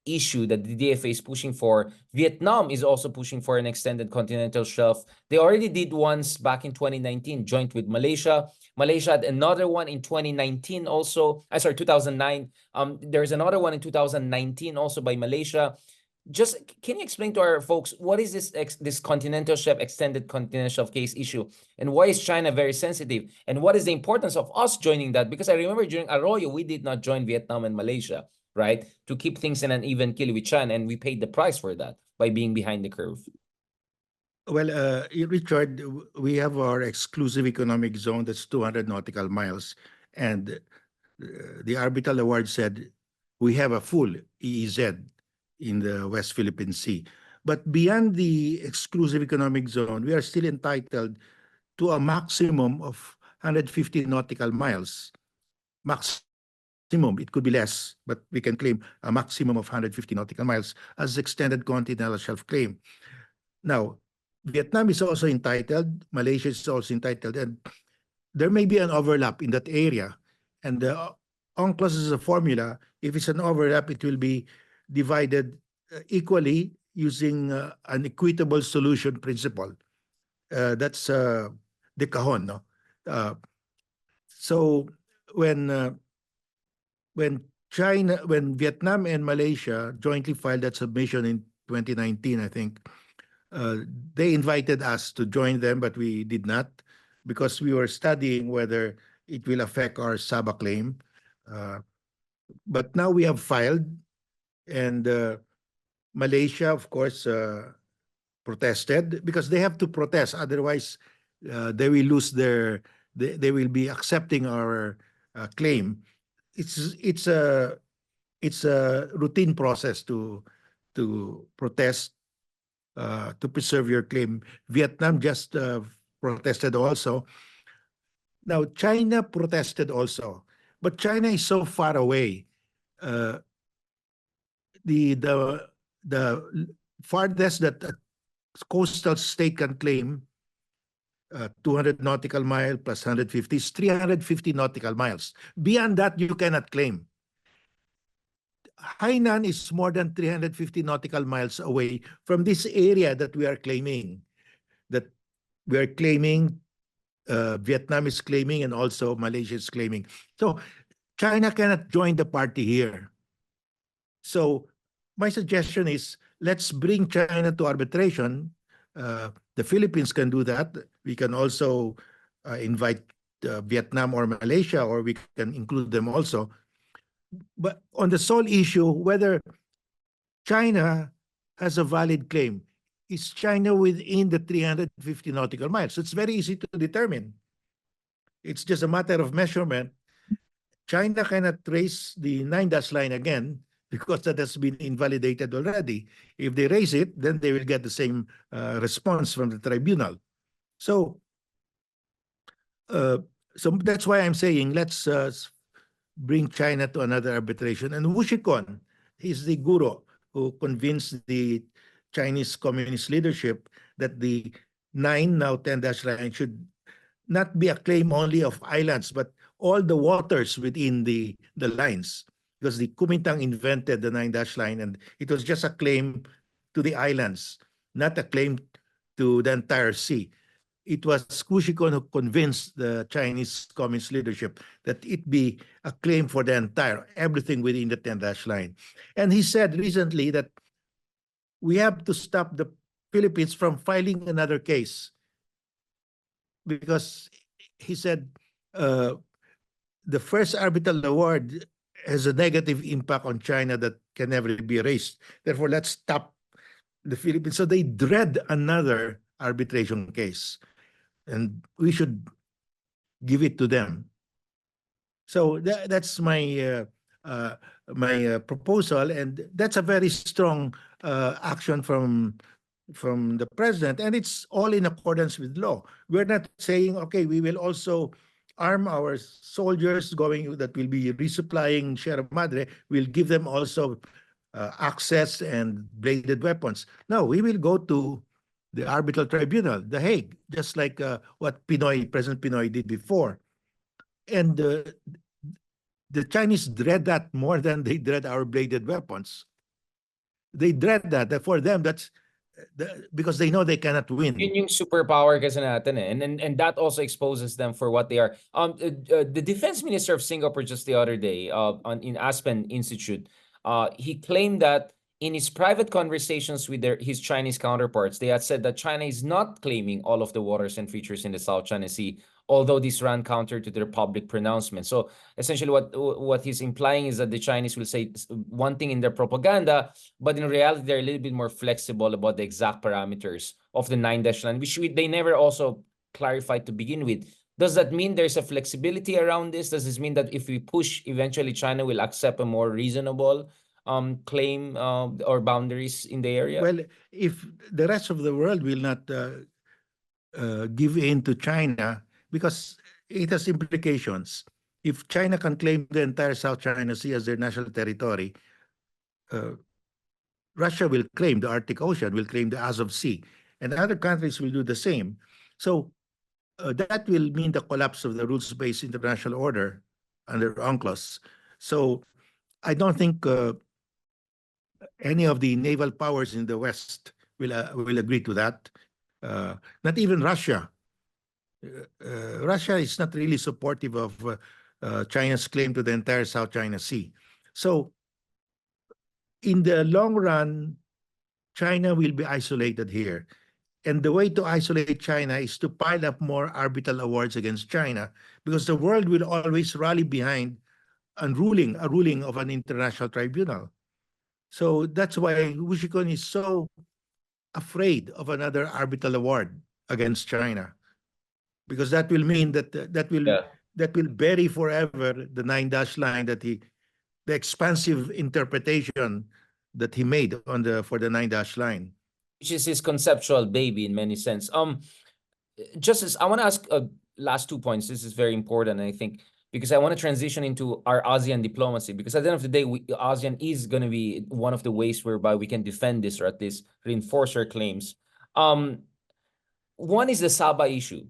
issue that the DFA is pushing for. Vietnam is also pushing for an extended continental shelf. They already did once back in 2019, joint with Malaysia. Malaysia had another one in 2019 also. Sorry, 2009. There's another one in 2019 also by Malaysia. Just can you explain to our folks what is this continental shelf, extended continental shelf case issue, and why is China very sensitive, and what is the importance of us joining that? Because I remember during Arroyo, we did not join Vietnam and Malaysia, right, to keep things in an even keel with China, and we paid the price for that by being behind the curve. Well, Richard, we have our exclusive economic zone that's 200 nautical miles, and the arbitral award said we have a full EEZ in the West Philippine Sea. But beyond the exclusive economic zone, we are still entitled to a maximum of 150 nautical miles. Maximum, it could be less, but we can claim a maximum of 150 nautical miles as extended continental shelf claim. Now, Vietnam is also entitled, Malaysia is also entitled, and there may be an overlap in that area. And the UNCLOS is a formula. If it's an overlap, it will be divided equally using an equitable solution principle. That's the cajon, no? So when Vietnam and Malaysia jointly filed that submission in 2019, I think, they invited us to join them, but we did not because we were studying whether it will affect our Saba claim. But now we have filed, and Malaysia, of course, protested because they have to protest. Otherwise, they will lose their. They will be accepting our claim. It's a routine process to protest to preserve your claim. Vietnam just protested also. Now China protested also, but China is so far away. The farthest that a coastal state can claim 200 nautical miles plus 150 is 350 nautical miles. Beyond that, you cannot claim. Hainan is more than 350 nautical miles away from this area that we are claiming. That we are claiming, Vietnam is claiming, and also Malaysia is claiming. So China cannot join the party here. So my suggestion is let's bring China to arbitration. The Philippines can do that. We can also invite Vietnam or Malaysia, or we can include them also. But on the sole issue, whether China has a valid claim, is China within the 350 nautical miles? It's very easy to determine. It's just a matter of measurement. China cannot trace the 9-dash line again because that has been invalidated already. If they raise it, then they will get the same response from the tribunal. So that's why I'm saying let's bring China to another arbitration. And Wu Shikon is the guru who convinced the Chinese communist leadership that the 9, now 10-dash line should not be a claim only of islands, but all the waters within the lines. Because the Kuomintang invented the 9-dash line, and it was just a claim to the islands, not a claim to the entire sea. It was Wu Shikon who convinced the Chinese communist leadership that it be a claim for the entire, everything within the 10-dash line. And he said recently that we have to stop the Philippines from filing another case because he said the first arbitral award has a negative impact on China that can never be erased. Therefore, let's stop the Philippines. So they dread another arbitration case, and we should give it to them. So that's my proposal, and that's a very strong action from the president, and it's all in accordance with law. We're not saying, okay, we will also arm our soldiers that will be resupplying Sierra Madre. We'll give them also access and bladed weapons. No, we will go to the arbitral tribunal, The Hague, just like what President Pinoy did before. And the Chinese dread that more than they dread our bladed weapons. They dread that. For them, because they know they cannot win. Yun yung superpower kasi natin eh. And that also exposes them for what they are. The defense minister of Singapore just the other day in Aspen Institute, he claimed that in his private conversations with his Chinese counterparts, they had said that China is not claiming all of the waters and features in the South China Sea, although this ran counter to their public pronouncement. So essentially what he's implying is that the Chinese will say one thing in their propaganda, but in reality, they're a little bit more flexible about the exact parameters of the 9-dash line, which they never also clarified to begin with. Does that mean there's a flexibility around this? Does this mean that if we push, eventually China will accept a more reasonable claim or boundaries in the area? Well, if the rest of the world will not give in to China, because it has implications. If China can claim the entire South China Sea as their national territory, Russia will claim the Arctic Ocean, will claim the Azov Sea, and other countries will do the same. So that will mean the collapse of the rules-based international order under UNCLOS. So I don't think any of the naval powers in the West will agree to that. Not even Russia. Russia is not really supportive of China's claim to the entire South China Sea. So in the long run, China will be isolated here. And the way to isolate China is to pile up more arbitral awards against China, because the world will always rally behind a ruling of an international tribunal. So that's why Wushikon is so afraid of another arbitral award against China, because that will mean that that will bury forever the 9-dash line the expansive interpretation that he made for the 9-dash line, which is his conceptual baby in many sense. Justice, I want to ask last 2 points. This is very important, I think, because I want to transition into our ASEAN diplomacy, because at the end of the day, ASEAN is going to be one of the ways whereby we can defend this, or at least reinforce our claims. One is the Saba issue,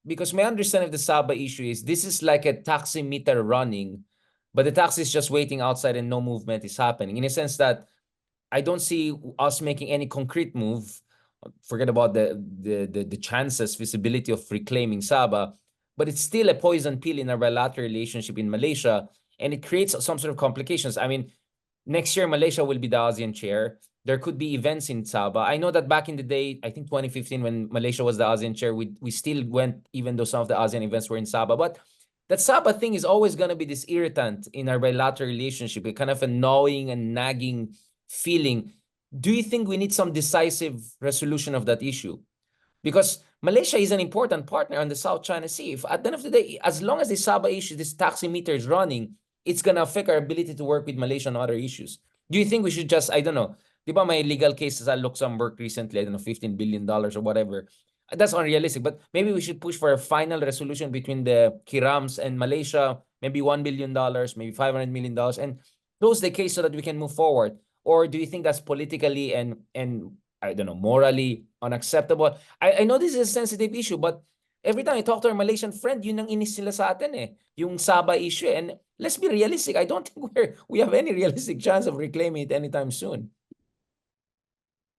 because my understanding of the Saba issue is this is like a taxi meter running, but the taxi is just waiting outside and no movement is happening, in a sense that I don't see us making any concrete move. Forget about the chances, visibility of reclaiming Saba, but it's still a poison pill in our bilateral relationship in Malaysia, and it creates some sort of complications. I mean, next year, Malaysia will be the ASEAN chair. There could be events in Saba. I know that back in the day, I think 2015, when Malaysia was the ASEAN chair, we still went, even though some of the ASEAN events were in Saba. But that Saba thing is always going to be this irritant in our bilateral relationship, a kind of a gnawing and nagging feeling. Do you think we need some decisive resolution of that issue? Because Malaysia is an important partner on the South China Sea. If at the end of the day, as long as the Saba issue, this taxi meter is running, it's going to affect our ability to work with Malaysia on other issues. Do you think we should just, I don't know, di ba may legal cases at Luxembourg recently, I don't know, $15 billion or whatever. That's unrealistic, but maybe we should push for a final resolution between the Kirams and Malaysia, maybe $1 billion, maybe $500 million, and close the case so that we can move forward. Or do you think that's politically and I don't know, morally unacceptable? I know this is a sensitive issue, but every time I talk to our Malaysian friend, yun ang inis nila sa atin eh, yung Saba issue. And let's be realistic. I don't think we have any realistic chance of reclaiming it anytime soon.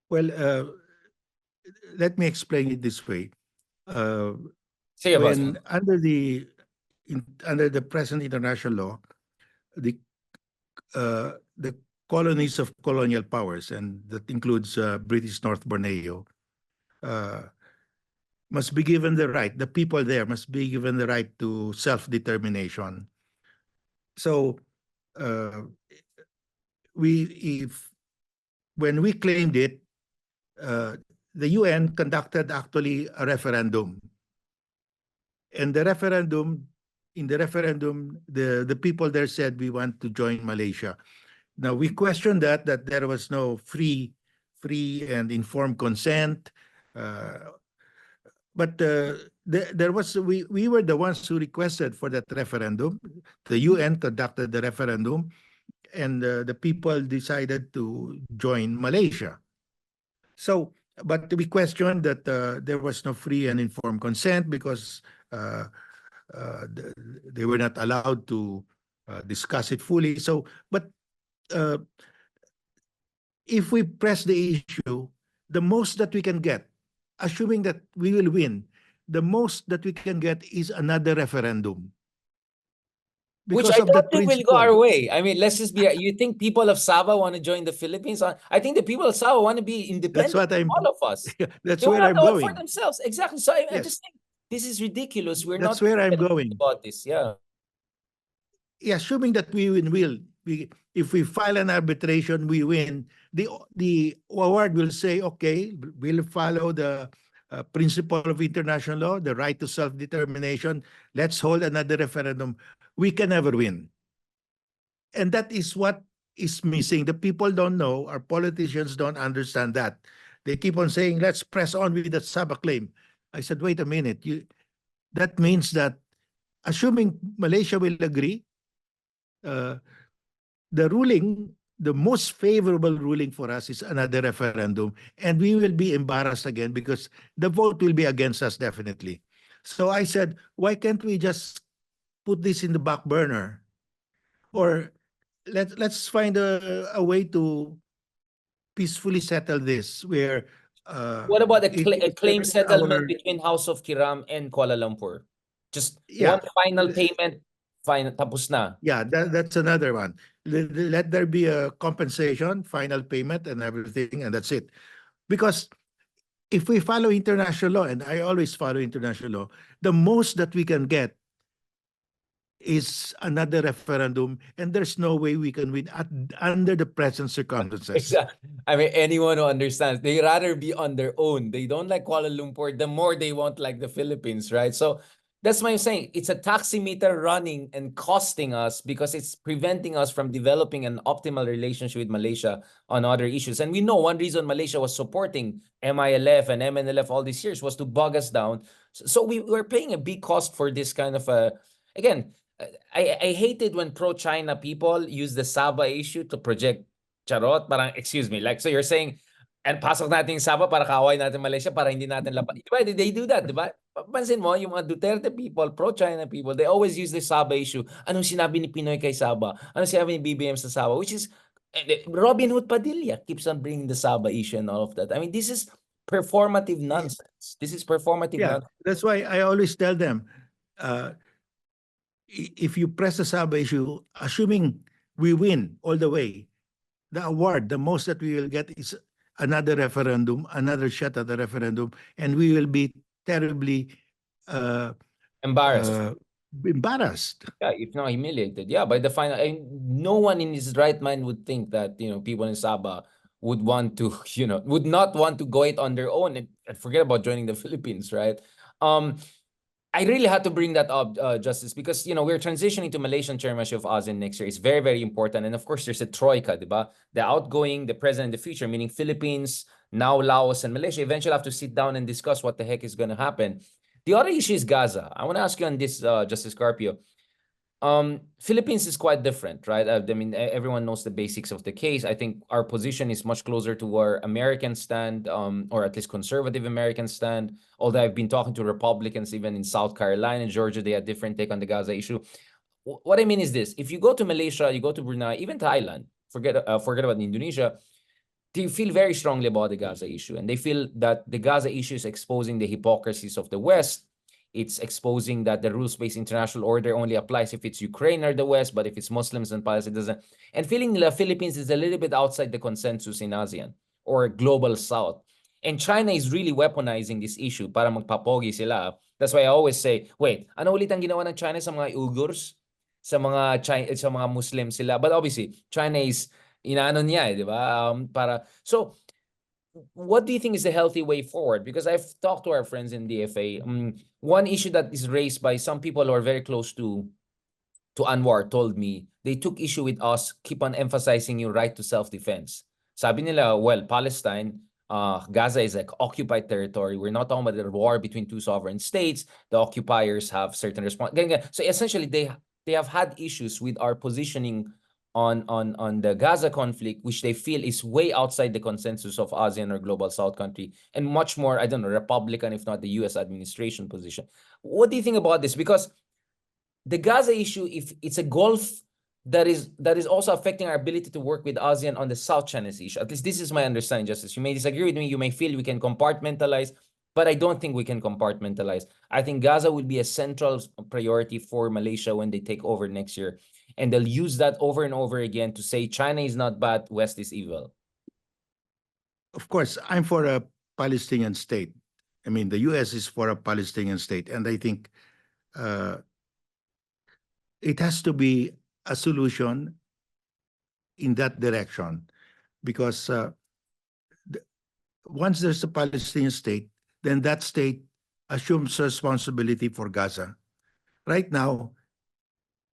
Well, let me explain it this way. Sige, boss. When under the present international law, the colonies of colonial powers, and that includes British North Borneo, must be given the right, the people there must be given the right to self-determination. So when we claimed it, the UN conducted actually a referendum. And in the referendum, the people there said, we want to join Malaysia. Now, we questioned that there was no free and informed consent. But there was, we were the ones who requested for that referendum. The UN conducted the referendum, and the people decided to join Malaysia. So, but we questioned that there was no free and informed consent, because they were not allowed to discuss it fully. So, but if we press the issue, the most that we can get, assuming that we will win, the most that we can get is another referendum. Which Because I of don't that think will go principle. our way. I mean, let's just be. You think people of Saba want to join the Philippines? I think the people of Saba want to be That's independent. what I'm. All of us. That's They want where to I'm know it for going. themselves. Exactly. So I Yes, just think this is ridiculous. We're that's not where I'm thinking going. about this. Yeah. Assuming that we will, if we file an arbitration, we win. The award will say, okay, we'll follow the principle of international law, the right to self-determination. Let's hold another referendum. We can never win, and that is what is missing. The people don't know. Our politicians don't understand that. They keep on saying, let's press on with the Saba claim. I said, wait a minute. That means that assuming Malaysia will agree, uh, the ruling, the most favorable ruling for us is another referendum, and we will be embarrassed again because the vote will be against us definitely. So I said, why can't we just put this in the back burner, or let's find a way to peacefully settle this where What about it a will claim serve settlement our, between House of Kiram and Kuala Lumpur? Just one yeah. final payment, final tapos na. Yeah, that's another one. Let there be a compensation, final payment, and everything, and that's it. Because if we follow international law, and I always follow international law, the most that we can get is another referendum, and there's no way we can win under the present circumstances. Exactly. I mean, anyone who understands, they rather be on their own. They don't like Kuala Lumpur. The more they want like the Philippines, right? So that's why I'm saying it's a taximeter running and costing us because it's preventing us from developing an optimal relationship with Malaysia on other issues. And we know one reason Malaysia was supporting MILF and MNLF all these years was to bog us down. So we were paying a big cost for this kind of a, again, I hated when pro-China people use the Saba issue to project charot, parang, excuse me, like, so you're saying, and pasok natin yung Saba para kaaway natin Malaysia, para hindi natin laban. Diba? They do that, diba? Pansin mo, yung mga Duterte people, pro-China people, they always use the Saba issue. Anong sinabi ni Pinoy kay Saba? Anong sinabi ni BBM sa Saba? Which is, Robin Hood Padilla keeps on bringing the Saba issue and all of that. I mean, this is performative nonsense. This is performative Yeah, nonsense. that's why I always tell them, uh, if you press the Saba issue, assuming we win all the way, the award, the most that we will get is another referendum, another shot at the referendum, and we will be terribly uh, Embarrassed. uh, embarrassed. Yeah, if not humiliated. Yeah, by the final, no one in his right mind would think that, people in Sabah would want to, would not want to go it on their own and forget about joining the Philippines, right? I really had to bring that up, Justice, because, we're transitioning to Malaysian chairmanship of ASEAN next year. It's very, very important. And of course, there's a troika, diba? The outgoing, the present, the future, meaning Philippines, now Laos and Malaysia, eventually have to sit down and discuss what the heck is going to happen. The other issue is Gaza. I want to ask you on this, Justice Carpio. Philippines is quite different, right? I mean, everyone knows the basics of the case. I think our position is much closer to where Americans stand, or at least conservative Americans stand. Although I've been talking to Republicans, even in South Carolina and Georgia, they had different take on the Gaza issue. What I mean is this: if you go to Malaysia, you go to Brunei, even Thailand, forget about Indonesia, they feel very strongly about the Gaza issue, and they feel that the Gaza issue is exposing the hypocrisies of the West. It's exposing that the rules-based international order only applies if it's Ukraine or the West, but if it's Muslims and Palestine, it doesn't. And feeling the Philippines is a little bit outside the consensus in ASEAN or global South. And China is really weaponizing this issue para magpapogi sila. That's why I always say, wait, ano ulit ang ginawa ng China sa mga Uyghurs? Sa mga Muslims sila. But obviously, China is inaano niya, di ba? So what do you think is the healthy way forward? Because I've talked to our friends in DFA. One issue that is raised by some people who are very close to Anwar told me they took issue with us keep on emphasizing your right to self-defense. Sabi nila, well, Palestine, Gaza is like occupied territory. We're not talking about the war between two sovereign states. The occupiers have certain response. So essentially, they have had issues with our positioning on the Gaza conflict, which they feel is way outside the consensus of ASEAN or Global South country, and much more, I don't know, Republican, if not the US administration position. What do you think about this? Because the Gaza issue, if it's a Gulf that is also affecting our ability to work with ASEAN on the South China Sea issue. At least this is my understanding, Justice. You may disagree with me, you may feel we can compartmentalize, but I don't think we can compartmentalize. I think Gaza will be a central priority for Malaysia when they take over next year. And they'll use that over and over again to say China is not bad, West is evil. Of course, I'm for a Palestinian state. I mean, the US is for a Palestinian state. And I think it has to be a solution in that direction, because once there's a Palestinian state, then that state assumes responsibility for Gaza. Right now,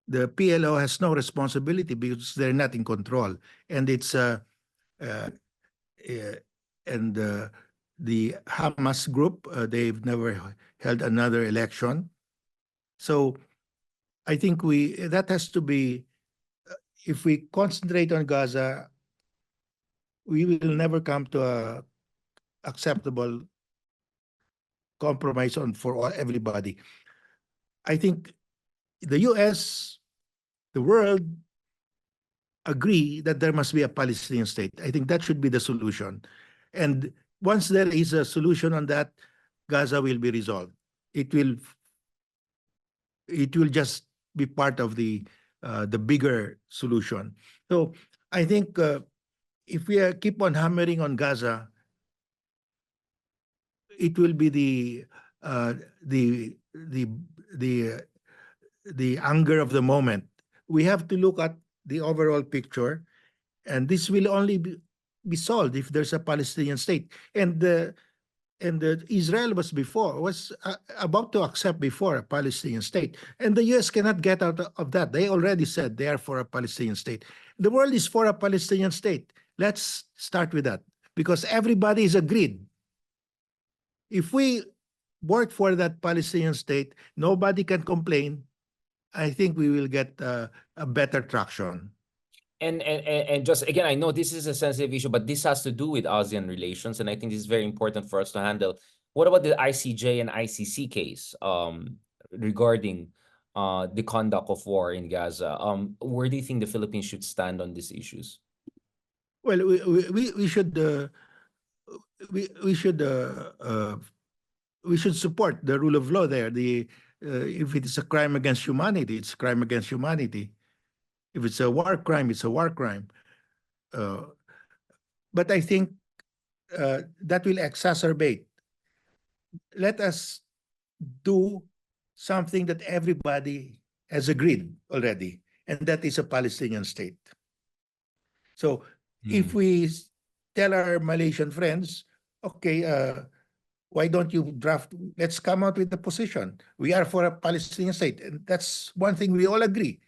the PLO has no responsibility because they're not in control, and it's the Hamas group, they've never held another election. So I think that has to be, if we concentrate on Gaza, we will never come to a acceptable compromise for everybody. I think the US, the world, agree that there must be a Palestinian state. I think that should be the solution. And once there is a solution on that, Gaza will be resolved. It will just be part of the bigger solution. So I think if we keep on hammering on Gaza, it will be the anger of the moment. We have to look at the overall picture, and this will only be solved if there's a Palestinian state. And Israel was about to accept before a Palestinian state, and the US cannot get out of that. They already said they are for a Palestinian state. The world is for a Palestinian state. Let's start with that, because everybody is agreed. If we work for that Palestinian state, nobody can complain. I think we will get a better traction. And just again, I know this is a sensitive issue, but this has to do with ASEAN relations, and I think this is very important for us to handle. What about the ICJ and ICC case regarding the conduct of war in Gaza? Where do you think the Philippines should stand on these issues? Well, we should support the rule of law there. If it is a crime against humanity, it's a crime against humanity. If it's a war crime, it's a war crime. But I think that will exacerbate. Let us do something that everybody has agreed already, and that is a Palestinian state. So if we tell our Malaysian friends, okay, why don't you let's come out with a position. We are for a Palestinian state. And that's one thing we all agree.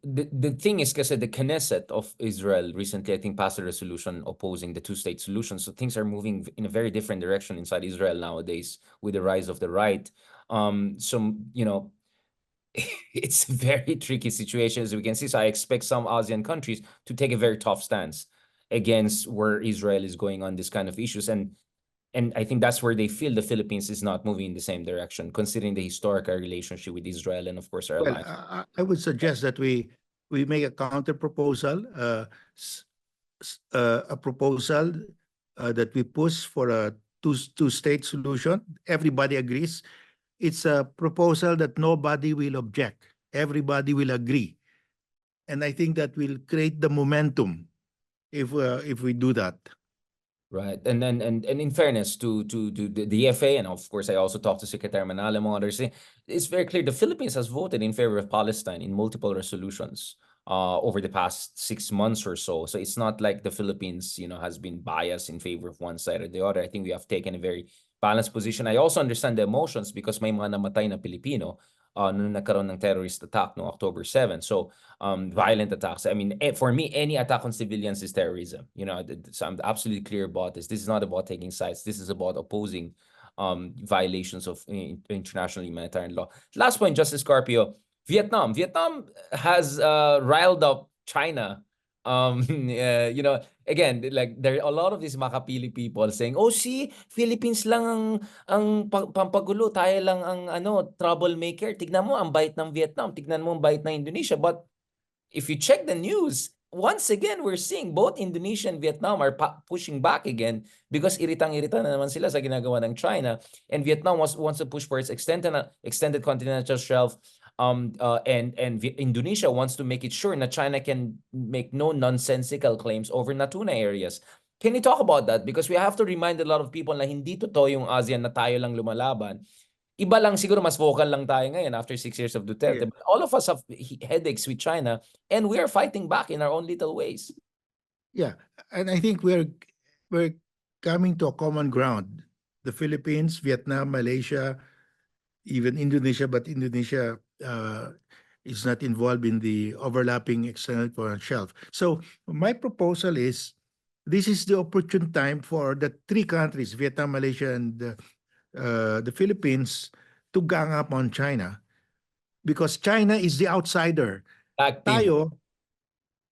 The thing is, because the Knesset of Israel recently, I think, passed a resolution opposing the two-state solution. So things are moving in a very different direction inside Israel nowadays with the rise of the right. So, it's a very tricky situation, as we can see. So I expect some ASEAN countries to take a very tough stance against where Israel is going on this kind of issues. And I think that's where they feel the Philippines is not moving in the same direction, considering the historical relationship with Israel and, of course, our allies. I would suggest that we make a counter proposal, a proposal that we push for a two-state solution. Everybody agrees. It's a proposal that nobody will object. Everybody will agree. And I think that will create the momentum if we do that. Right. And in fairness to the FA, and of course I also talked to Secretary Manal and others, it's very clear the Philippines has voted in favor of Palestine in multiple resolutions over the past 6 months or so. So it's not like the Philippines, has been biased in favor of one side or the other. I think we have taken a very balanced position. I also understand the emotions because may mga namatay na Pilipino nung nagkaroon ng terrorist attack no October 7. So violent attacks. I mean, for me, any attack on civilians is terrorism. So I'm absolutely clear about this. This is not about taking sides. This is about opposing violations of international humanitarian law. Last point, Justice Carpio, Vietnam. Vietnam has riled up China You know, again, like there are a lot of these makapili people saying, "Oh, see, Philippines lang ang pampagulo, tayo lang ang ano, troublemaker. Tignan mo ang bait ng Vietnam, tignan mo ang bait ng Indonesia." But if you check the news, once again, we're seeing both Indonesia and Vietnam are pushing back again because iritang-irita na naman sila sa ginagawa ng China. And Vietnam wants to push for its extended continental shelf. And Indonesia wants to make it sure that China can make no nonsensical claims over Natuna areas. Can you talk about that? Because we have to remind a lot of people na hindi totoo yung ASEAN na tayo lang lumalaban. Iba lang siguro, mas vocal lang tayo ngayon after 6 years of Duterte. Yeah. But all of us have headaches with China and we are fighting back in our own little ways. Yeah, and I think we're coming to a common ground. The Philippines, Vietnam, Malaysia, even Indonesia, but Indonesia is not involved in the overlapping external foreign shelf. So my proposal is, this is the opportune time for the three countries, Vietnam, Malaysia, and the Philippines, to gang up on China, because China is the outsider. Tag team.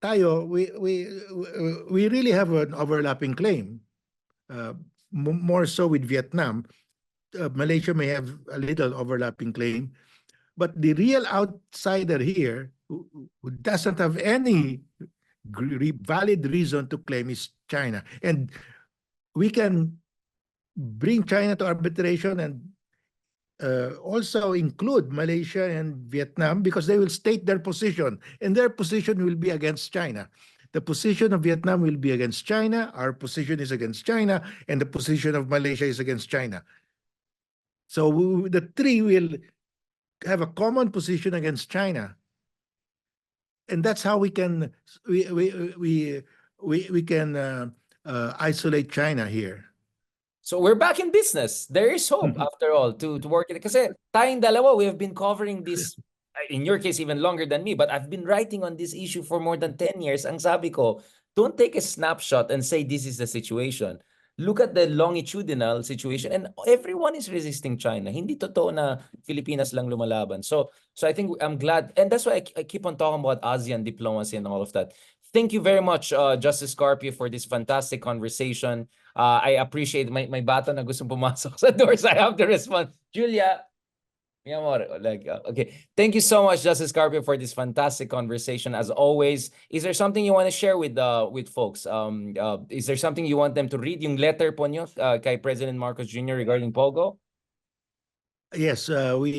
Tayo, we really have an overlapping claim, more so with Vietnam. Malaysia may have a little overlapping claim, but the real outsider here, who doesn't have any valid reason to claim, is China. And we can bring China to arbitration and also include Malaysia and Vietnam, because they will state their position, and their position will be against China. The position of Vietnam will be against China, our position is against China, and the position of Malaysia is against China. So the three will have a common position against China, and that's how we can isolate China here. So we're back in business. There is hope after all to work it. Kasi tayong dalawa, we have been covering this, in your case, even longer than me, but I've been writing on this issue for more than 10 years. Ang sabi ko, don't take a snapshot and say this is the situation. Look at the longitudinal situation, and everyone is resisting China. Hindi totoo na Filipinas lang lumalaban. So I think I'm glad, and that's why I keep on talking about ASEAN diplomacy and all of that. Thank you very much, Justice Carpio, for this fantastic conversation. I appreciate my bata na gustong pumasok sa doors. I have to respond. Julia, mi amor, like, okay. Thank you so much, Justice Carpio, for this fantastic conversation. As always, is there something you want to share with folks? Is there something you want them to read? Yung letter po nyo kay President Marcos Jr. regarding Pogo? Yes, we